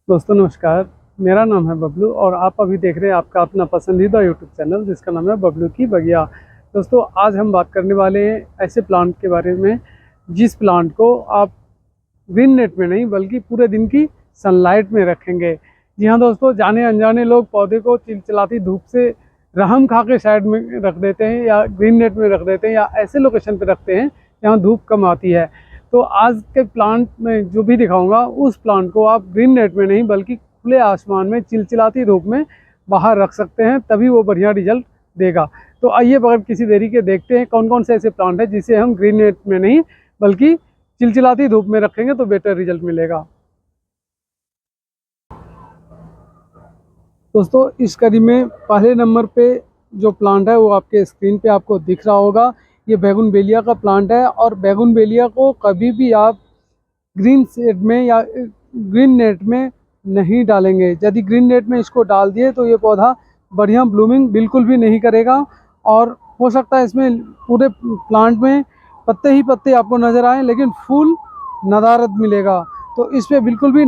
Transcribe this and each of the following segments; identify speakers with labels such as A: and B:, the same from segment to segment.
A: दोस्तों नमस्कार। मेरा नाम है बबलू और आप अभी देख रहे हैं आपका अपना पसंदीदा यूट्यूब चैनल जिसका नाम है बबलू की बगिया। दोस्तों आज हम बात करने वाले हैं ऐसे प्लांट के बारे में जिस प्लांट को आप ग्रीन नेट में नहीं बल्कि पूरे दिन की सनलाइट में रखेंगे। जी हाँ दोस्तों, जाने अनजाने लोग पौधे को चिलचिलाती धूप से रहम खा के साइड में रख देते हैं या ग्रीन नेट में रख देते हैं या ऐसे लोकेशन पर रखते हैं जहाँ धूप कम आती है। तो आज के प्लांट में जो भी दिखाऊंगा उस प्लांट को आप ग्रीन नेट में नहीं बल्कि खुले आसमान में चिलचिलाती धूप में बाहर रख सकते हैं, तभी वो बढ़िया रिजल्ट देगा। तो आइए बगैर किसी देरी के देखते हैं कौन कौन से ऐसे प्लांट हैं जिसे हम ग्रीन नेट में नहीं बल्कि चिलचिलाती धूप में रखेंगे तो बेटर रिजल्ट मिलेगा। दोस्तों इस कड़ी में पहले नंबर पे जो प्लांट है वो आपके स्क्रीन पे आपको दिख रहा होगा। ये बैगनवेलिया का प्लांट है और बैगनवेलिया को कभी भी आप ग्रीन शेड में या ग्रीन नेट में नहीं डालेंगे। यदि ग्रीन नेट में इसको डाल दिए तो ये पौधा बढ़िया ब्लूमिंग बिल्कुल भी नहीं करेगा और हो सकता है इसमें पूरे प्लांट में पत्ते ही पत्ते आपको नज़र आए लेकिन फूल नदारद मिलेगा। तो इस पर बिल्कुल भी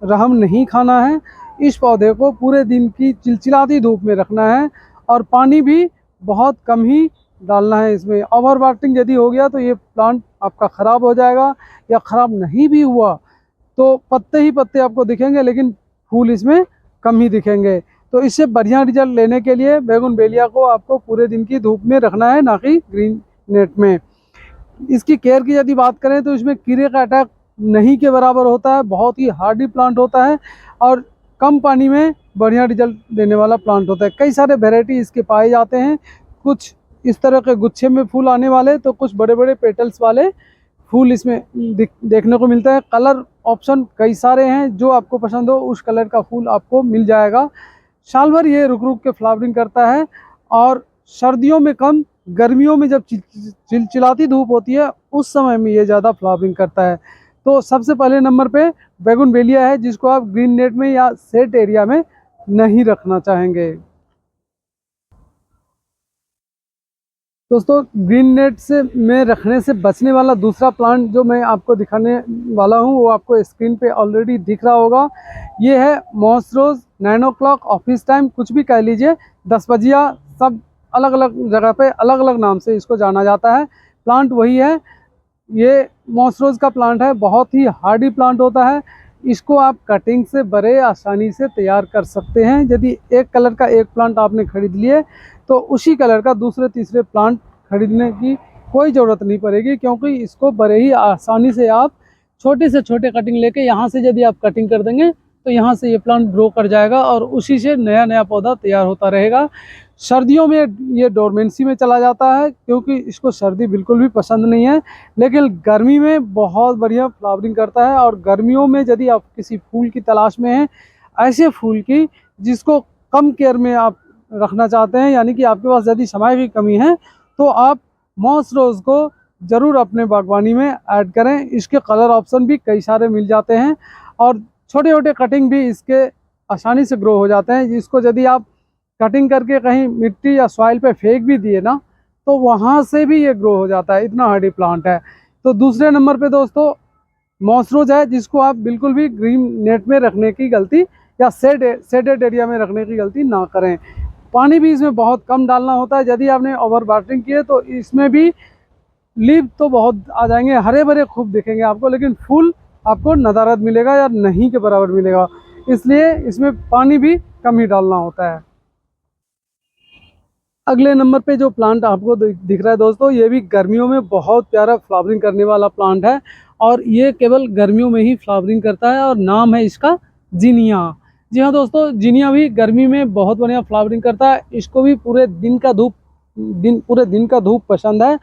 A: रहम नहीं खाना है। इस पौधे को पूरे दिन की चिलचिलाती धूप में रखना है और पानी भी बहुत कम ही डालना है। इसमें ओवर वाटरिंग यदि हो गया तो ये प्लांट आपका ख़राब हो जाएगा, या ख़राब नहीं भी हुआ तो पत्ते ही पत्ते आपको दिखेंगे लेकिन फूल इसमें कम ही दिखेंगे। तो इससे बढ़िया रिजल्ट लेने के लिए बैगनवेलिया को आपको पूरे दिन की धूप में रखना है, ना कि ग्रीन नेट में। इसकी केयर की यदि बात करें तो इसमें कीड़े का अटैक नहीं के बराबर होता है। बहुत ही हार्डी प्लांट होता है और कम पानी में बढ़िया रिजल्ट देने वाला प्लांट होता है। कई सारे वेराइटी इसके पाए जाते हैं, कुछ इस तरह के गुच्छे में फूल आने वाले तो कुछ बड़े बड़े पेटल्स वाले फूल इसमें देखने को मिलता है। कलर ऑप्शन कई सारे हैं, जो आपको पसंद हो उस कलर का फूल आपको मिल जाएगा। साल भर ये रुक रुक के फ्लावरिंग करता है और सर्दियों में कम, गर्मियों में जब चिलचिलाती धूप होती है उस समय में ये ज़्यादा फ्लावरिंग करता है। तो सबसे पहले नंबर पे बैगनवेलिया है जिसको आप ग्रीन नेट में या सेट एरिया में नहीं रखना चाहेंगे। दोस्तों ग्रीन नेट से में रखने से बचने वाला दूसरा प्लांट जो मैं आपको दिखाने वाला हूं वो आपको स्क्रीन पे ऑलरेडी दिख रहा होगा। ये है मॉस रोज 9 o'clock ऑफिस टाइम, कुछ भी कह लीजिए, 10 बजिया, सब अलग अलग जगह पे अलग अलग नाम से इसको जाना जाता है। प्लांट वही है, ये मॉस रोज का प्लांट है। बहुत ही हार्डी प्लांट होता है। इसको आप कटिंग से बड़े आसानी से तैयार कर सकते हैं। यदि एक कलर का एक प्लांट आपने खरीद लिए तो उसी कलर का दूसरे तीसरे प्लांट खरीदने की कोई ज़रूरत नहीं पड़ेगी, क्योंकि इसको बड़े ही आसानी से आप छोटे से छोटे कटिंग लेके यहाँ से यदि आप कटिंग कर देंगे तो यहाँ से ये प्लांट ग्रो कर जाएगा और उसी से नया नया पौधा तैयार होता रहेगा। सर्दियों में ये डोरमेंसी में चला जाता है क्योंकि इसको सर्दी बिल्कुल भी पसंद नहीं है, लेकिन गर्मी में बहुत बढ़िया फ्लावरिंग करता है। और गर्मियों में यदि आप किसी फूल की तलाश में हैं, ऐसे फूल की जिसको कम केयर में आप रखना चाहते हैं, यानी कि आपके पास यदि समय की कमी है, तो आप मॉस रोज़ को ज़रूर अपने बागवानी में ऐड करें। इसके कलर ऑप्शन भी कई सारे मिल जाते हैं और छोटे छोटे कटिंग भी इसके आसानी से ग्रो हो जाते हैं। जिसको यदि आप कटिंग करके कहीं मिट्टी या सॉइल पे फेंक भी दिए ना तो वहाँ से भी ये ग्रो हो जाता है, इतना हार्डी प्लांट है। तो दूसरे नंबर पे दोस्तों मॉस रोज है, जिसको आप बिल्कुल भी ग्रीन नेट में रखने की गलती या शेडेड एरिया में रखने की गलती ना करें। पानी भी इसमें बहुत कम डालना होता है। यदि आपने ओवर वाटरिंग किए तो इसमें भी लीव तो बहुत आ जाएंगे, हरे भरे खूब दिखेंगे आपको, लेकिन फूल आपको नदारद मिलेगा या नहीं के बराबर मिलेगा। इसलिए इसमें पानी भी कम ही डालना होता है। अगले नंबर पे जो प्लांट आपको दिख रहा है दोस्तों, ये भी गर्मियों में बहुत प्यारा फ्लावरिंग करने वाला प्लांट है और ये केवल गर्मियों में ही फ्लावरिंग करता है और नाम है इसका जिनिया। जी हाँ दोस्तों, जिनिया भी गर्मी में बहुत बढ़िया फ्लावरिंग करता है। इसको भी पूरे दिन का धूप पसंद है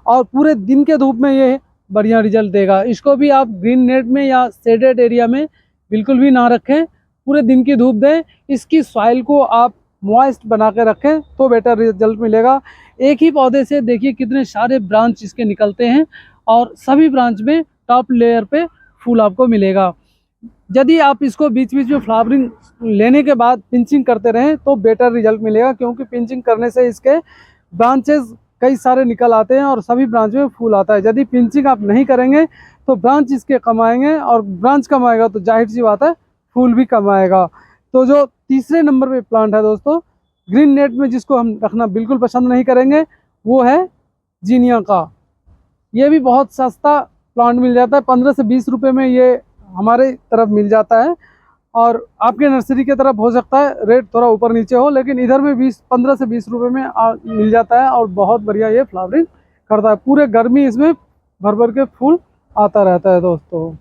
A: और पूरे दिन के धूप में ये बढ़िया रिजल्ट देगा। इसको भी आप ग्रीन नेट में या शेडेड एरिया में बिल्कुल भी ना रखें, पूरे दिन की धूप दें। इसकी सॉइल को आप मॉइस्ट बना के रखें तो बेटर रिजल्ट मिलेगा। एक ही पौधे से देखिए कितने सारे ब्रांच इसके निकलते हैं और सभी ब्रांच में टॉप लेयर पे फूल आपको मिलेगा। यदि आप इसको बीच बीच में फ्लावरिंग लेने के बाद पिंचिंग करते रहें तो बेटर रिजल्ट मिलेगा, क्योंकि पिंचिंग करने से इसके ब्रांचेस कई सारे निकल आते हैं और सभी ब्रांच में फूल आता है। यदि पिंचिंग आप नहीं करेंगे तो ब्रांच इसके कम आएंगे और ब्रांच कम आएगा तो जाहिर सी बात है फूल भी कम आएगा। तो जो तीसरे नंबर पे प्लांट है दोस्तों, ग्रीन नेट में जिसको हम रखना बिल्कुल पसंद नहीं करेंगे, वो है जीनिया का। ये भी बहुत सस्ता प्लांट मिल जाता है, 15 से 20 रुपए में ये हमारे तरफ मिल जाता है। और आपके नर्सरी की तरफ हो सकता है रेट थोड़ा ऊपर नीचे हो, लेकिन इधर में 15 से 20 रुपए में मिल जाता है और बहुत बढ़िया ये फ्लावरिंग करता है। पूरे गर्मी इसमें भर भर के फूल आता रहता है दोस्तों।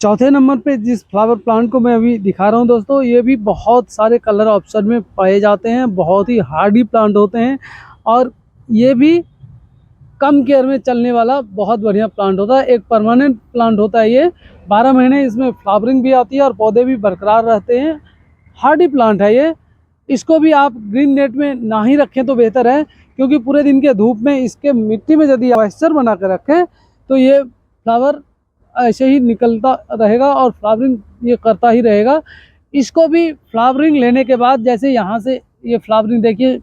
A: चौथे नंबर पे जिस फ्लावर प्लांट को मैं अभी दिखा रहा हूँ दोस्तों, ये भी बहुत सारे कलर ऑप्शन में पाए जाते हैं, बहुत ही हार्डी प्लांट होते हैं और ये भी कम केयर में चलने वाला बहुत बढ़िया प्लांट होता है। एक परमानेंट प्लांट होता है ये, 12 महीने इसमें फ्लावरिंग भी आती है और पौधे भी बरकरार रहते हैं। हार्डी प्लांट है ये। इसको भी आप ग्रीन नेट में ना ही रखें तो बेहतर है, क्योंकि पूरे दिन के धूप में इसके मिट्टी में यदि मॉइस्चर बना कर रखें तो ये फ्लावर ऐसे ही निकलता रहेगा और फ्लावरिंग ये करता ही रहेगा। इसको भी फ्लावरिंग लेने के बाद, जैसे यहाँ से ये फ्लावरिंग देखिए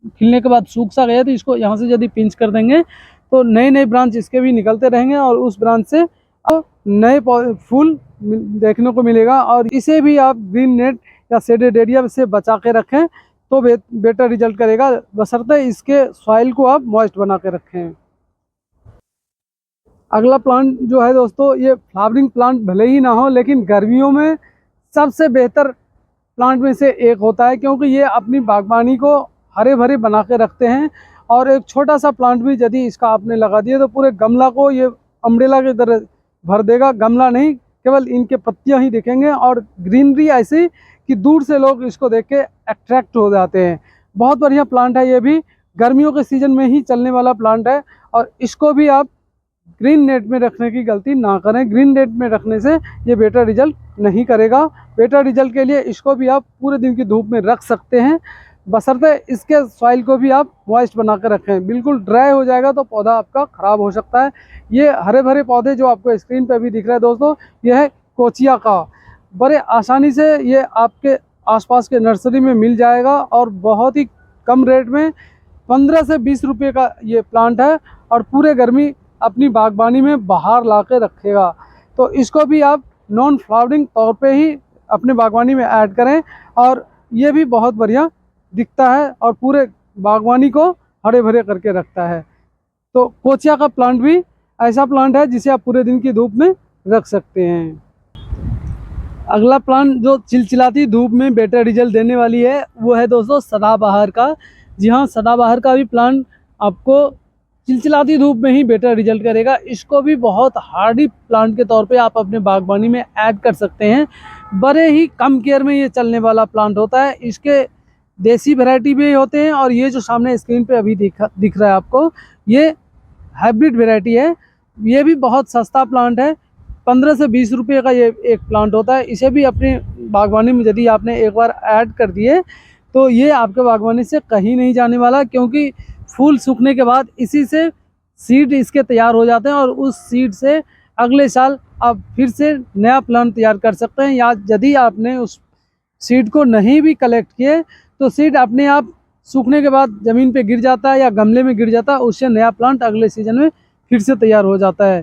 A: खिलने के बाद सूख सा गया, तो इसको यहाँ से यदि पिंच कर देंगे तो नए नए ब्रांच इसके भी निकलते रहेंगे और उस ब्रांच से नए फूल देखने को मिलेगा। और इसे भी आप ग्रीन नेट या शेडेड एरिया से बचा के रखें तो बेटर रिजल्ट करेगा, बशर्ते इसके सॉइल को आप मॉइस्ट बना के रखें। अगला प्लांट जो है दोस्तों, ये फ्लावरिंग प्लांट भले ही ना हो, लेकिन गर्मियों में सबसे बेहतर प्लांट में से एक होता है, क्योंकि ये अपनी बागवानी को हरे भरे बना के रखते हैं। और एक छोटा सा प्लांट भी यदि इसका आपने लगा दिया तो पूरे गमला को ये अम्ब्रेला की तरह भर देगा। गमला नहीं, केवल इनके पत्तियां ही दिखेंगे और ग्रीनरी ऐसी कि दूर से लोग इसको देख के अट्रैक्ट हो जाते हैं। बहुत बढ़िया प्लांट है, ये भी गर्मियों के सीजन में ही चलने वाला प्लांट है। और इसको भी आप ग्रीन नेट में रखने की गलती ना करें। ग्रीन नेट में रखने से ये बेटर रिजल्ट नहीं करेगा। बेटर रिजल्ट के लिए इसको भी आप पूरे दिन की धूप में रख सकते हैं, बशर्ते इसके सॉइल को भी आप मॉइस्ट बना कर रखें। बिल्कुल ड्राई हो जाएगा तो पौधा आपका ख़राब हो सकता है। ये हरे भरे पौधे जो आपको स्क्रीन पे भी दिख रहे हैं दोस्तों, ये है कोचिया का। बड़े आसानी से ये आपके आसपास के नर्सरी में मिल जाएगा और बहुत ही कम रेट में 15 से 20 रुपये का ये प्लांट है और पूरे गर्मी अपनी बागवानी में बाहर ला के रखेगा। तो इसको भी आप नॉन फ्लावरिंग तौर पे ही अपने बागवानी में ऐड करें और ये भी बहुत बढ़िया दिखता है और पूरे बागवानी को हरे भरे करके रखता है। तो कोचिया का प्लांट भी ऐसा प्लांट है जिसे आप पूरे दिन की धूप में रख सकते हैं। अगला प्लांट जो चिलचिलाती धूप में बेटर रिजल्ट देने वाली है, वो है दोस्तों सदाबहार का। जी हाँ, सदाबहार का भी प्लांट आपको चिलचिलाती धूप में ही बेटर रिजल्ट करेगा। इसको भी बहुत हार्डी प्लांट के तौर पे आप अपने बागवानी में ऐड कर सकते हैं। बड़े ही कम केयर में ये चलने वाला प्लांट होता है। इसके देसी वैरायटी भी होते हैं और ये जो सामने स्क्रीन पे अभी दिख रहा है आपको, ये हाइब्रिड वैरायटी है। ये भी बहुत सस्ता प्लांट है, 15 से 20 रुपये का ये एक प्लांट होता है। इसे भी अपनी बागवानी में यदि आपने एक बार ऐड कर दिए तो ये आपके बागवानी से कहीं नहीं जाने वाला, क्योंकि फूल सूखने के बाद इसी से सीड इसके तैयार हो जाते हैं और उस सीड से अगले साल आप फिर से नया प्लांट तैयार कर सकते हैं। या यदि आपने उस सीड को नहीं भी कलेक्ट किए तो सीड अपने आप सूखने के बाद ज़मीन पे गिर जाता है या गमले में गिर जाता है, उससे नया प्लांट अगले सीजन में फिर से तैयार हो जाता है।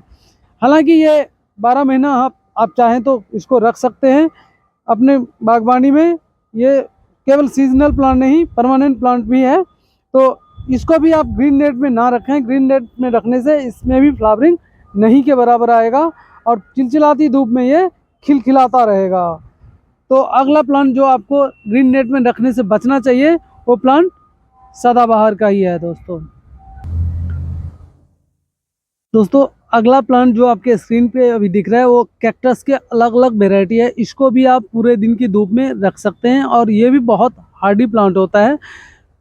A: हालांकि ये 12 महीना आप चाहें तो इसको रख सकते हैं अपने बागवानी में। ये केवल सीजनल प्लांट नहीं, परमानेंट प्लांट भी है। तो इसको भी आप ग्रीन नेट में ना रखें। ग्रीन नेट में रखने से इसमें भी फ्लावरिंग नहीं के बराबर आएगा और चिलचिलाती धूप में ये खिलखिलाता रहेगा। तो अगला प्लांट जो आपको ग्रीन नेट में रखने से बचना चाहिए वो प्लांट सदाबहार का ही है दोस्तों अगला प्लांट जो आपके स्क्रीन पे अभी दिख रहा है वो कैक्टस के अलग अलग वेराइटी है। इसको भी आप पूरे दिन की धूप में रख सकते हैं और ये भी बहुत हार्डी प्लांट होता है।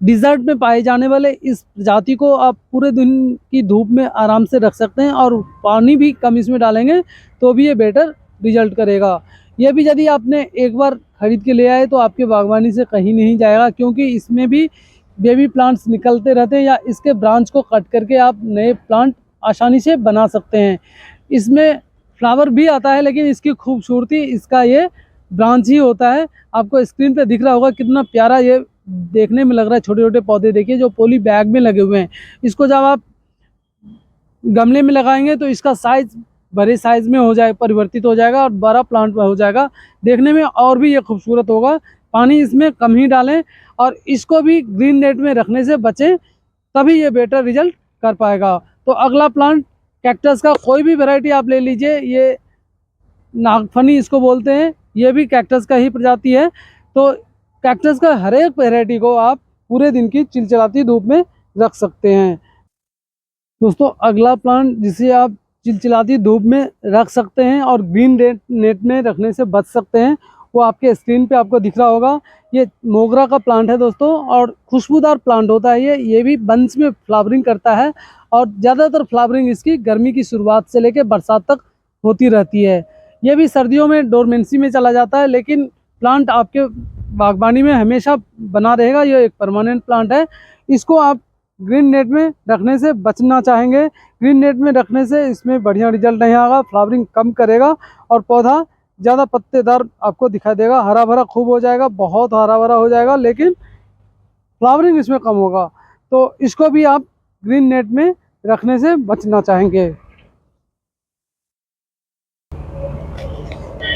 A: डिजर्ट में पाए जाने वाले इस प्रजाति को आप पूरे दिन की धूप में आराम से रख सकते हैं और पानी भी कम इसमें डालेंगे तो भी ये बेटर रिजल्ट करेगा। ये भी यदि आपने एक बार खरीद के ले आए तो आपके बागवानी से कहीं नहीं जाएगा, क्योंकि इसमें भी बेबी प्लांट्स निकलते रहते हैं या इसके ब्रांच को कट करके आप नए प्लांट आसानी से बना सकते हैं। इसमें फ्लावर भी आता है, लेकिन इसकी खूबसूरती इसका ये ब्रांच ही होता है। आपको स्क्रीन पे दिख रहा होगा कितना प्यारा ये देखने में लग रहा है। छोटे छोटे पौधे देखिए जो पॉली बैग में लगे हुए हैं। इसको जब आप गमले में लगाएंगे तो इसका साइज बड़े साइज में हो जाए परिवर्तित हो जाएगा और बड़ा प्लांट हो जाएगा। देखने में और भी ये खूबसूरत होगा। पानी इसमें कम ही डालें और इसको भी ग्रीन नेट में रखने से बचें, तभी ये बेटर रिजल्ट कर पाएगा। तो अगला प्लांट कैक्टस का कोई भी वैरायटी आप ले लीजिए, ये नागफनी इसको बोलते हैं, ये भी कैक्टस का ही प्रजाति है। तो कैक्टस का हर एक वैरायटी को आप पूरे दिन की चिलचिलाती धूप में रख सकते हैं। दोस्तों अगला प्लांट जिसे आप चिलचिलाती धूप में रख सकते हैं और ग्रीन नेट में रखने से बच सकते हैं, वो आपके स्क्रीन पे आपको दिख रहा होगा। ये मोगरा का प्लांट है दोस्तों, और खुशबूदार प्लांट होता है ये भी बंच में फ्लावरिंग करता है और ज़्यादातर फ्लावरिंग इसकी गर्मी की शुरुआत से लेकर बरसात तक होती रहती है। ये भी सर्दियों में डोरमेंसी में चला जाता है, लेकिन प्लांट आपके बागबानी में हमेशा बना रहेगा। ये एक परमानेंट प्लांट है। इसको आप ग्रीन नेट में रखने से बचना चाहेंगे। ग्रीन नेट में रखने से इसमें बढ़िया रिजल्ट नहीं आएगा, फ्लावरिंग कम करेगा और पौधा ज़्यादा पत्तेदार आपको दिखाई देगा। हरा भरा खूब हो जाएगा, बहुत हरा भरा हो जाएगा, लेकिन फ्लावरिंग इसमें कम होगा। तो इसको भी आप ग्रीन नेट में रखने से बचना चाहेंगे।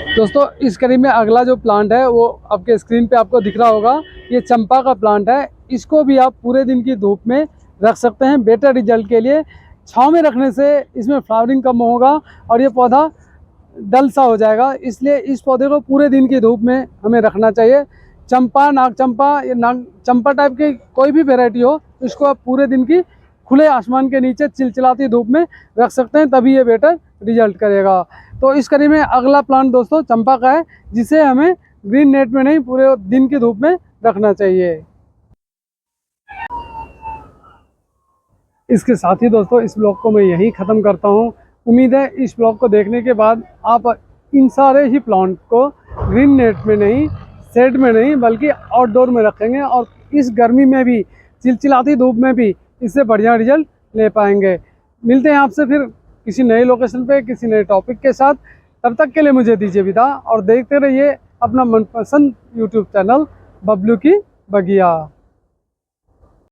A: दोस्तों इस कड़ी में अगला जो प्लांट है वो आपके स्क्रीन पे आपको दिख रहा होगा। ये चंपा का प्लांट है। इसको भी आप पूरे दिन की धूप में रख सकते हैं बेटर रिजल्ट के लिए। छांव में रखने से इसमें फ्लावरिंग कम होगा और ये पौधा डल सा हो जाएगा, इसलिए इस पौधे को पूरे दिन की धूप में हमें रखना चाहिए। चंपा, नाग चंपा या नाग चंपा टाइप की कोई भी वेराइटी हो, इसको आप पूरे दिन की खुले आसमान के नीचे चिलचिलाती धूप में रख सकते हैं, तभी ये बेटर रिजल्ट करेगा। तो इस कड़ी में अगला प्लांट दोस्तों चंपा का है, जिसे हमें ग्रीन नेट में नहीं पूरे दिन की धूप में रखना चाहिए। इसके साथ ही दोस्तों इस ब्लॉग को मैं यहीं ख़त्म करता हूँ। उम्मीद है इस ब्लॉग को देखने के बाद आप इन सारे ही प्लांट को ग्रीन नेट में नहीं, शेड में नहीं, बल्कि आउटडोर में रखेंगे और इस गर्मी में भी, चिलचिलाती धूप में भी इससे बढ़िया रिजल्ट ले पाएंगे। मिलते हैं आपसे फिर किसी नए लोकेशन पे किसी नए टॉपिक के साथ। तब तक के लिए मुझे दीजिए विदा और देखते रहिए अपना मनपसंद यूट्यूब चैनल बबलू की बगिया।